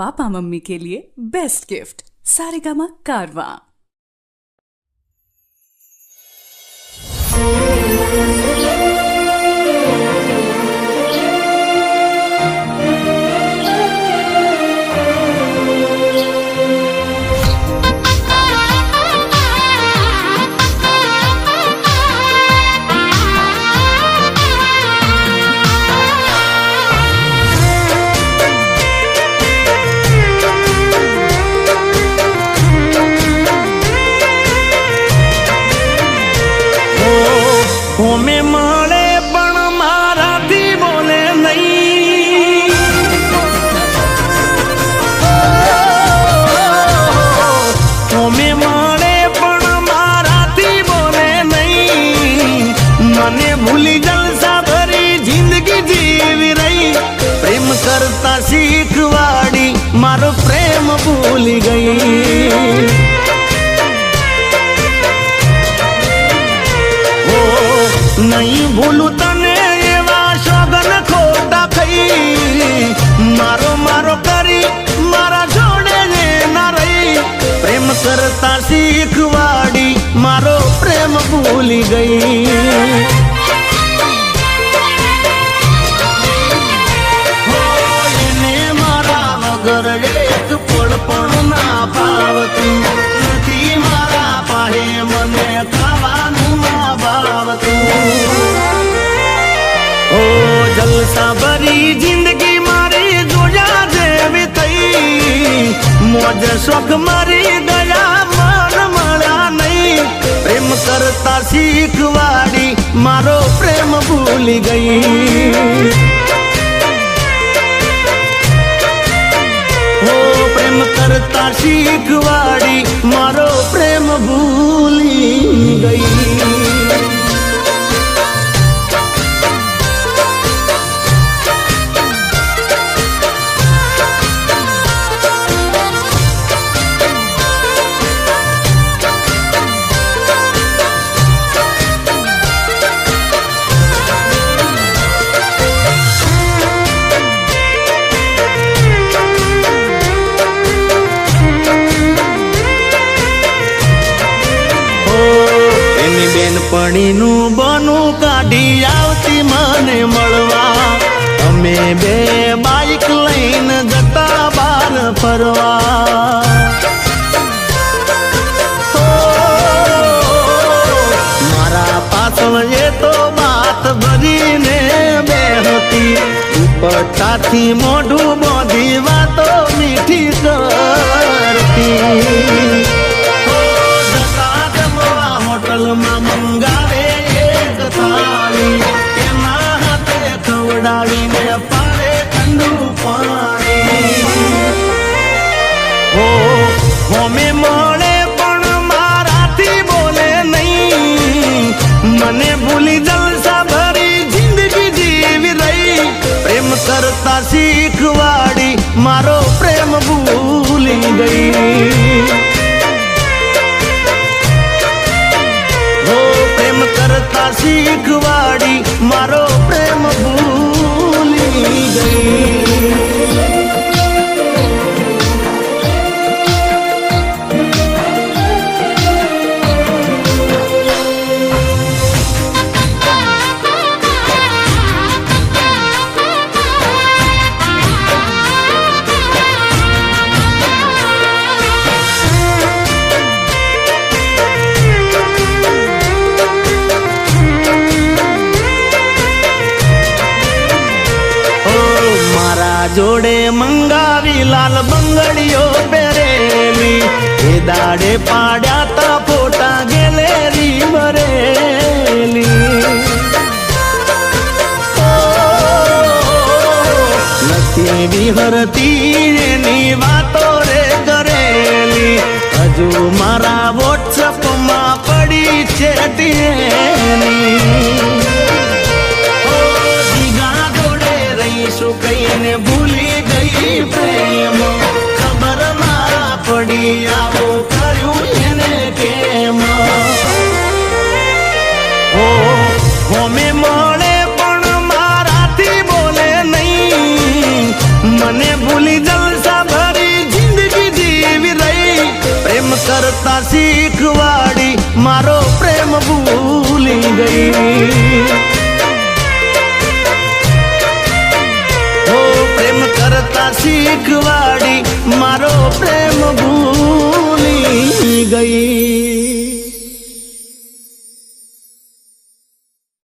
Papa mummy के लिए best gift Saregama कारवां। होमे माळे पण माराथी बोले नहीं, होमे माळे पण माराथी बोले नहीं, मने भूली जलसा भरी जिंदगी जीवी रही, प्रेम करता सीखवाड़ी मारो प्रेम भूली गई। नहीं भूलू तने एवा शोगन खोटा खई, मारो मारो करी मारा जोड़े ने ना रही, प्रेम करता सीखवाड़ी मारो प्रेम भूली गई। हो एने मारा वगर एक पल पण ना पावतुं नथी, मारा पाहे मने खावानुं ना भावतुं। ओ जलसा भरी जिंदगी मारी जोया जेवी थई, मोज शोख मारी गया मन मळ्या नहीं, प्रेम करता सीखवाड़ी मारो प्रेम भूली गई। हो प्रेम करता सीखवाड़ी मारो प्रेम भूली गई। बेनपणीनु बनु काढी आवती मने मळवा, अमे बे बाइक लईने जता बार फरवा। मारा पाछळ ये तो बात भरीने बेहती, दुपट्टाथी मोढुं बांधी वातो मीठी करती। होटल में मंगावे एक थाली, एना हाथे खवडावीने पावे ठंडू पानी। हो होमे मळे पण माराथी बोले नहीं, मने भूली जलसा भरी जिंदगी जीवी रही, प्रेम करता सीखवाड़ी मारो प्रेम भूली गई। करता सीखवाड़ी मारो प्रेम भूली गई। जोड़े मंगावी लाल बंगड़ियो पेरेली, ए दाड़े पाड्या ता फोटा गैलरी भरेली। नथी विहरती एनी वातो रे करेली, हजू मारा व्हाट्सएप मा पड़ी चेटिएनी। कईने भूली गई प्रेम, खबर मारा पड़ी आवो कर्यु एने केम। हो होमे मळे पण माराथी बोले नहीं, मने भूली जलसा भरी પ્રેમ ભૂલી ગઈ. ઓ પ્રેમ કરતા શીખવાડી મારો પ્રેમ ભૂલી